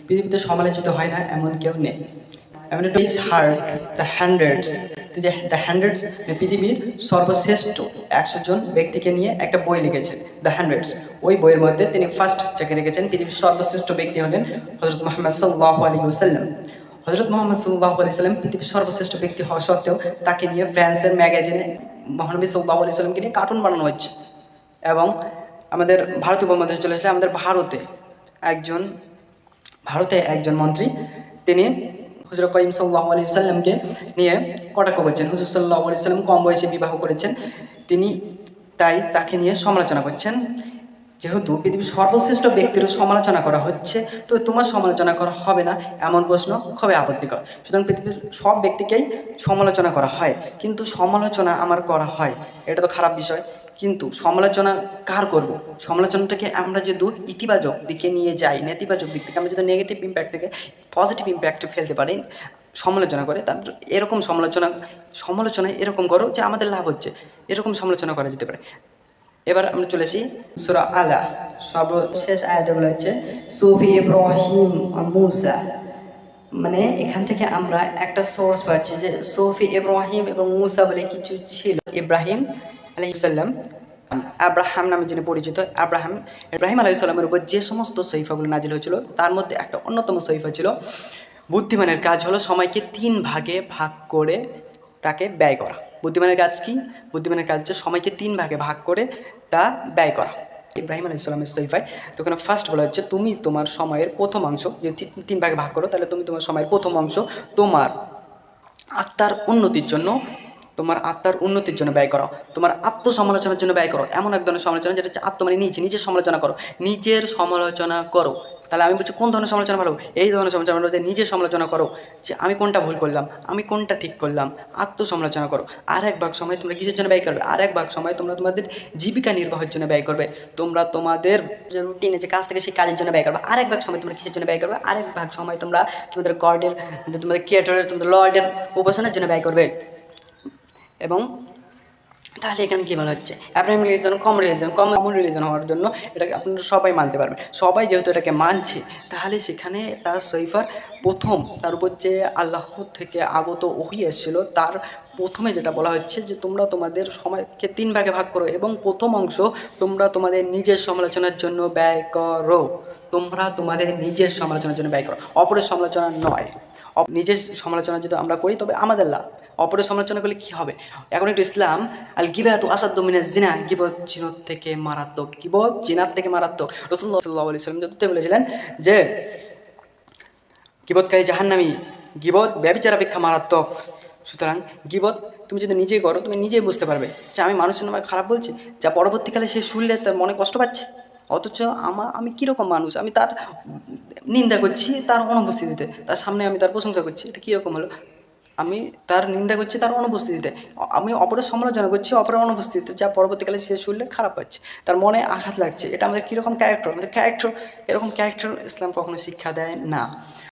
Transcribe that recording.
পৃথিবীতে সমালোচিত হয় না এমন কেউ নেই। এমন একটা হার্ড দ্য হান্ড্রেডস, যে দ্য হান্ড্রেডস পৃথিবীর সর্বশ্রেষ্ঠ 100 জন ব্যক্তিকে নিয়ে একটা বই লিখেছেন, দ্য হান্ড্রেডস। ওই বইয়ের মধ্যে তিনি ফার্স্ট জায়গায় লিখেছেন পৃথিবীর সর্বশ্রেষ্ঠ ব্যক্তি হলেন হযরত মুহাম্মদ সাল্লাল্লাহু আলাইহি ওয়াসাল্লাম। হযরত মুহাম্মদ সাল্লাল্লাহু আলাইহি ওয়াসাল্লাম পৃথিবীর সর্বশ্রেষ্ঠ ব্যক্তি হওয়া সত্ত্বেও তাকে নিয়ে ফ্রান্সের ম্যাগাজিনে মহানবী সাল্লাল্লাহু আলাইহি ওয়াসাল্লামকে নিয়ে কার্টুন বানানো হচ্ছে। এবং আমাদের ভারত উপমহাদেশে চলে আসলে আমাদের ভারতে একজন মন্ত্রী, তিনি হুজুর করিম সাল্লাল্লাহু আলাইহি ওয়াসাল্লামকে নিয়ে কটাক্ষ করছেন। হুজুর সাল্লাল্লাহু আলাইহি ওয়াসাল্লাম কম বয়সে বিবাহ করেছেন, তিনি তাই তাকে নিয়ে সমালোচনা করছেন। যেহেতু পৃথিবীর সর্বশ্রেষ্ঠ ব্যক্তিরও সমালোচনা করা হচ্ছে, তো তোমার সমালোচনা করা হবে না এমন প্রশ্ন খুবই আপত্তিকর। সুতরাং পৃথিবীর সব ব্যক্তিকেই সমালোচনা করা হয়, কিন্তু সমালোচনা আমার করা হয়, এটা তো খারাপ বিষয়। কিন্তু সমালোচনা কার করব? সমালোচনাটাকে আমরা যদি ইতিবাচক দিকে নিয়ে যাই, নেতিবাচক দিক থেকে আমরা যদি নেগেটিভ ইম্প্যাক্ট থেকে পজিটিভ ইম্প্যাক্টে ফেলতে পারি সমালোচনা করে, তারপর এরকম সমালোচনায় এরকম করো যে আমাদের লাভ হচ্ছে, এরকম সমালোচনা করা যেতে পারে। এবার আমরা চলে আসি সূরা আলা, সর্বশেষ আয়াতগুলো হচ্ছে সুফি ইব্রাহিম মুসা। মানে এখান থেকে আমরা একটা সোর্স পাচ্ছি যে সুফি ইব্রাহিম এবং মুসা বলে কিছু ছিল। ইব্রাহিম আলাইহিস সালাম, আব্রাহাম নামে যিনি পরিচিত, ইব্রাহিম আলাইহিস সালামের উপর যে সমস্ত সহিফাগুলো নাজিল হয়েছিল তার মধ্যে একটা অন্যতম সহিফা ছিল বুদ্ধিমানের কাজ হলো সময়কে 3 ভাগে ভাগ করে তাকে ব্যয় করা। বুদ্ধিমানের কাজ কি? বুদ্ধিমানের কাজ হচ্ছে সময়কে 3 ভাগে ভাগ করে তা ব্যয় করা। ইব্রাহিম আলাইহিস সালামের সহিফায় তো ওখানে ফার্স্ট বলা হচ্ছে তুমি তোমার সময়ের প্রথম অংশ যদি 3 ভাগে ভাগ করো, তাহলে তুমি তোমার সময়ের প্রথম অংশ তোমার আত্মার উন্নতির জন্য ব্যয় করো, তোমার আত্মসমালোচনার জন্য ব্যয় করো। এমন এক ধরনের সমালোচনা যেটা হচ্ছে মানে নিজের সমালোচনা করো, নিজের সমালোচনা করো। তাহলে আমি বলছি কোন ধরনের সমালোচনা ভালো? এই ধরনের সমালোচনা ভালো যে নিজের সমালোচনা করো, যে আমি কোনটা ভুল করলাম, আমি কোনটা ঠিক করলাম, আত্মসমালোচনা করো। আর এক ভাগ সময় তোমরা কিসের জন্য ব্যয় করবে? আর এক ভাগ সময় তোমরা তোমাদের জীবিকা নির্বাহের জন্য ব্যয় করবে, তোমরা তোমাদের যে রুটিনে যে কাজ থেকে সেই কাজের জন্য ব্যয় করবে। আর এক ভাগ সময় তোমরা কিসের জন্য ব্যয় করবে? আর এক ভাগ সময় তোমরা তোমাদের গডের, তোমাদের ক্রিয়েটরের, তোমাদের লর্ডের উপাসনার জন্য ব্যয় করবে। এবং তাহলে এখানে কী বলা হচ্ছে? অ্যাব্রাহিম রিলিজন কমন রিলিজন হওয়ার জন্য এটাকে আপনারা সবাই মানতে পারবেন। সবাই যেহেতু এটাকে মানছে, তাহলে সেখানে তার সহিফার প্রথম, তার উপর যে আল্লাহ থেকে আগত ওহী এসেছিল তার প্রথমে যেটা বলা হচ্ছে যে তোমরা তোমাদের সময়কে 3 ভাগে ভাগ করো এবং প্রথম অংশ তোমরা তোমাদের নিজের সমালোচনার জন্য ব্যয় করো। তোমরা তোমাদের নিজের সমালোচনার জন্য ব্যয় করো, অপরের সমালোচনা নয়। নিজের সমালোচনা যদি আমরা করি তবে আমাদের লাভ, অপরের সমালোচনা করলে কী হবে? এখন একটু ইসলাম আল গিবাতু আসাদ্দু মিনাজ জিনা, গিবত জিনার থেকে মারাত্মক, গিবত জিনার থেকে মারাত্মক। রাসূলুল্লাহ সাল্লাল্লাহু আলাইহি ওয়াসাল্লাম যতই বলেছিলেন যে গিবতকারী জাহান্নামী, গিবত ব্যভিচার অপেক্ষা মারাত্মক। সুতরাং গিবত তুমি যদি নিজেই করো, তুমি নিজেই বুঝতে পারবে যে আমি মানুষের নামে খারাপ বলছি, যা পরবর্তীকালে সে শুনলে তার মনে কষ্ট পাচ্ছে। অথচ আমি কীরকম মানুষ, আমি তার নিন্দা করছি তার অনুপস্থিতিতে, তার সামনে আমি তার প্রশংসা করছি, এটা কীরকম হলো? আমি তার নিন্দা করছি তার অনুপস্থিতিতে, আমি অপরের সমালোচনা করছি অপরের অনুপস্থিতিতে, যা পরবর্তীকালে সে শুনলে খারাপ পাচ্ছে, তার মনে আঘাত লাগছে। এটা আমাদের কীরকম ক্যারেক্টার? আমাদের ক্যারেক্টার, এরকম ক্যারেক্টার ইসলাম কখনো শিক্ষা দেয় না।